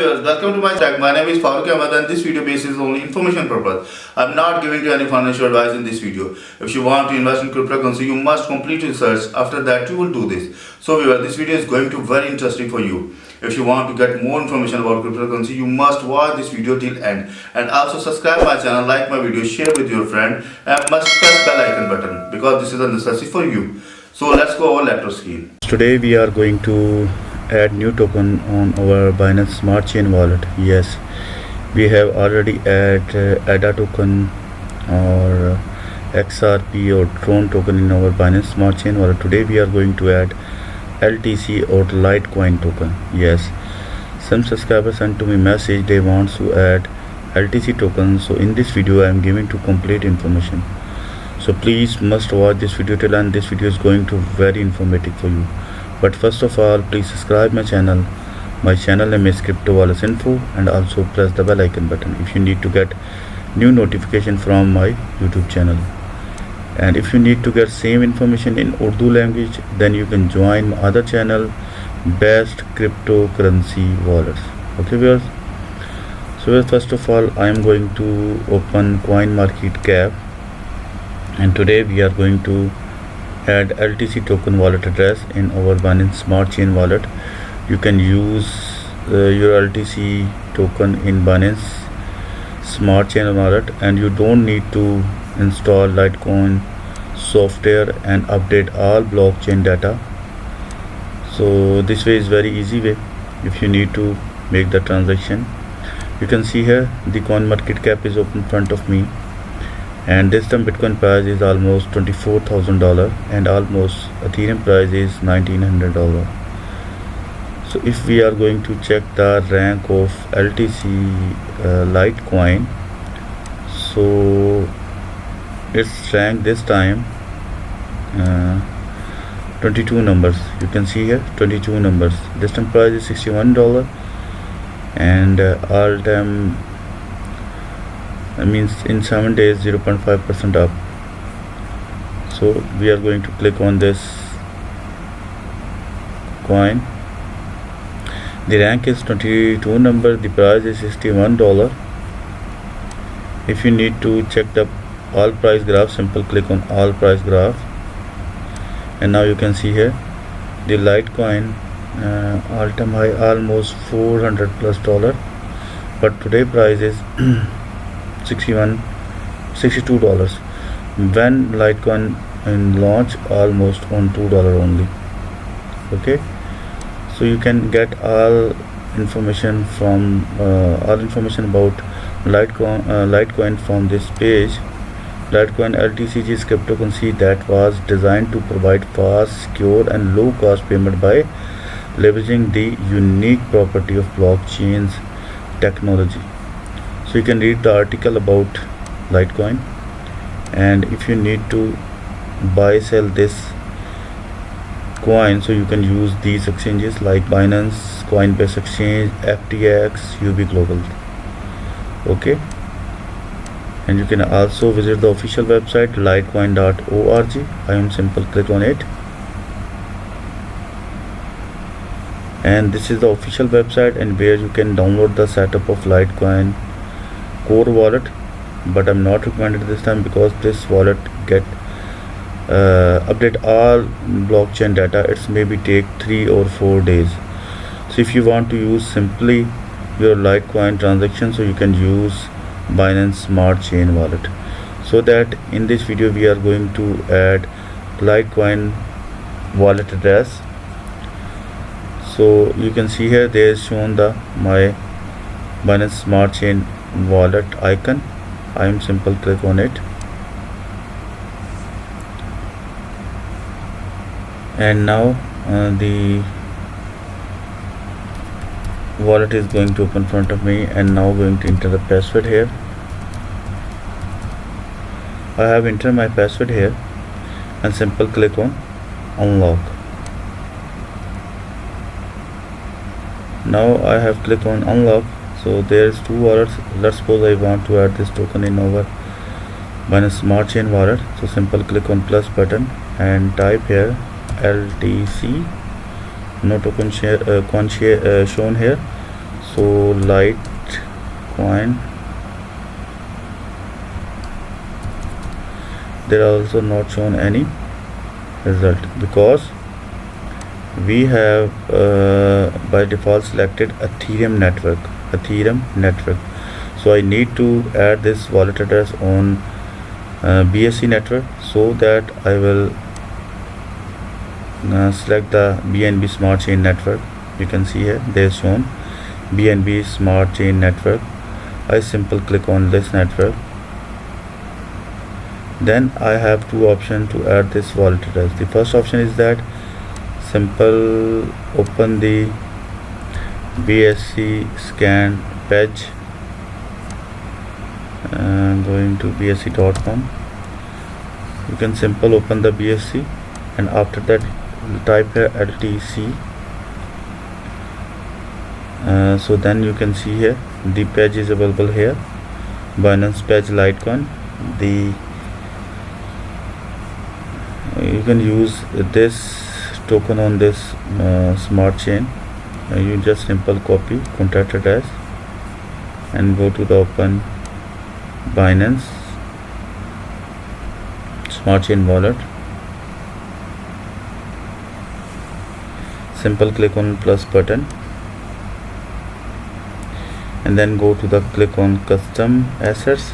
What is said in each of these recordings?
viewers, welcome to my channel. My name is Farooq Ahmed and this video basis is only information purpose. I'm not giving you any financial advice in this video. If you want to invest in cryptocurrency, you must complete research. After that, you will do this. So viewers, this video is going to be very interesting for you. If you want to get more information about cryptocurrency, you must watch this video till end. And also subscribe my channel, like my video, share with your friend, and must press bell icon button because this is a necessity for you. So let's go over laptop screen. Today we are going to add new token on our Binance Smart Chain Wallet. Yes, we have already added ADA token or XRP or Tron token in our Binance Smart Chain Wallet. Today we are going to add LTC or Litecoin token. Yes, some subscribers sent to me message they want to add LTC token. So in this video I am giving to complete information. So please must watch this video till end. This video is going to very informative for you. But first of all, please subscribe my channel. My channel name is Crypto Wallets Info, and also press the bell icon button if you need to get new notification from my YouTube channel. And if you need to get same information in Urdu language, then you can join my other channel, Best Cryptocurrency Wallets. Okay viewers. So first of all, I am going to open CoinMarketCap, and today we are going to add LTC token wallet address in our Binance Smart Chain Wallet. You can use your LTC token in Binance Smart Chain Wallet, and you don't need to install Litecoin software and update all blockchain data. So this way is very easy way if you need to make the transaction. You can see here the CoinMarketCap is open in front of me, and this time Bitcoin price is almost $24,000 and almost Ethereum price is $1,900. So if we are going to check the rank of LTC Litecoin, so its rank this time 22 numbers. You can see here 22 numbers. This time price is $61, and all time means in 7 days 0.5% up. So we are going to click on this coin. The rank is 22 number, the price is $61. If you need to check the all price graph, simple click on all price graph, and now you can see here the Litecoin all time high almost $400+, but today price is $62. When Litecoin in launch almost on $2 only. Okay, so you can get all information from all information about Litecoin from this page. Litecoin LTC is cryptocurrency that was designed to provide fast, secure and low cost payment by leveraging the unique property of blockchain's technology. So you can read the article about Litecoin, and if you need to buy sell this coin, so you can use these exchanges like Binance, Coinbase Exchange, FTX, UB Global. Okay, and you can also visit the official website litecoin.org. I am simple click on it, and this is the official website and where you can download the setup of Litecoin core wallet. But I'm not recommended this time because this wallet get update all blockchain data. It's maybe take 3 or 4 days. So if you want to use simply your Litecoin transaction, so you can use Binance Smart Chain Wallet. So that in this video we are going to add Litecoin wallet address. So you can see here there is shown the my Binance Smart Chain Wallet icon. I am simple click on it, and now the wallet is going to open in front of me, and now going to enter the password here. I have entered my password here and simple click on unlock. Now I have clicked on unlock. So there's 2 wallets. Let's suppose I want to add this token in our Binance Smart Chain Wallet. So simple click on plus button and type here LTC. No token shown here. So Litecoin, there are also not shown any result because we have by default selected Ethereum network. So I need to add this wallet address on BSC network, so that I will select the BNB Smart Chain network. You can see here they are shown BNB Smart Chain network. I simply click on this network. Then I have two options to add this wallet address. The first option is that simple open the BSC scan page, going to bsc.com. You can simple open the BSC, and after that type here LTC. So then you can see here the page is available here, Binance page Litecoin. You can use this token on this smart chain. You just simple copy contract address and go to the open Binance Smart Chain Wallet. Simple click on plus button and then go to the click on custom assets.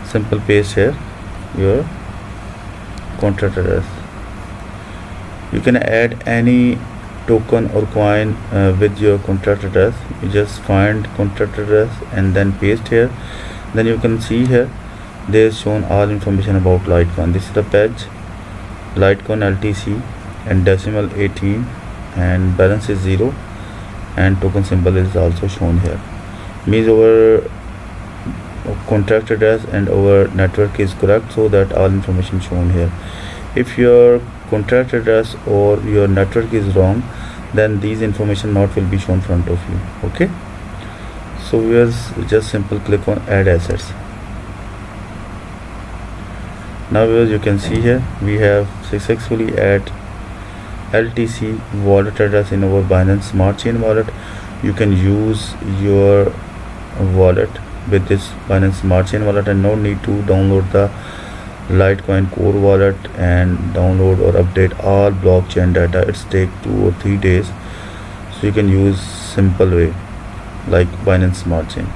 Simple paste here your contract address. You can add any token or coin with your contract address. You just find contract address and then paste here. Then you can see here they is shown all information about Litecoin. This is the page Litecoin LTC and decimal 18 and balance is 0 and token symbol is also shown here. Means our contract address and our network is correct, so that all information shown here. If your contract address or your network is wrong, then these information not will be shown front of you. Okay, so we just simple click on add assets. Now as you can see here we have successfully add LTC wallet address in our Binance Smart Chain Wallet. You can use your wallet with this Binance Smart Chain Wallet and no need to download the Litecoin core wallet and download or update all blockchain data. It's take 2 or 3 days. So you can use simple way like Binance Smart Chain.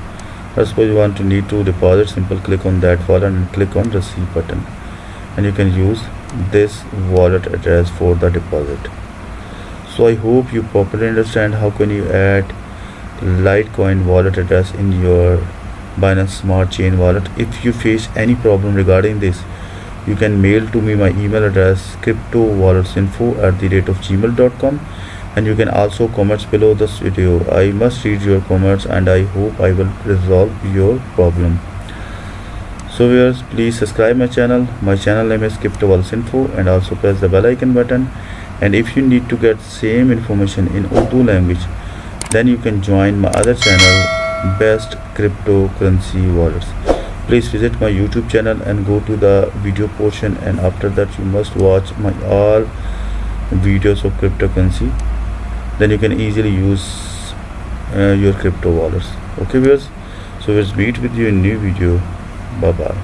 Suppose you want to need to deposit, simple click on that wallet and click on receive button, and you can use this wallet address for the deposit. So I hope you properly understand how can you add Litecoin wallet address in your Binance Smart Chain Wallet. If you face any problem regarding this, you can mail to me my email address cryptowalletsinfo@gmail.com, and you can also comment below this video. I must read your comments and I hope I will resolve your problem. So viewers, please subscribe my channel. My channel name is Crypto Wallets Info, and also press the bell icon button. And if you need to get same information in Urdu language, then you can join my other channel, Best Cryptocurrency Wallets. Please visit my YouTube channel and go to the video portion, and after that you must watch my all videos of cryptocurrency. Then you can easily use your crypto wallets. Okay viewers, so let's meet with you in new video. Bye bye.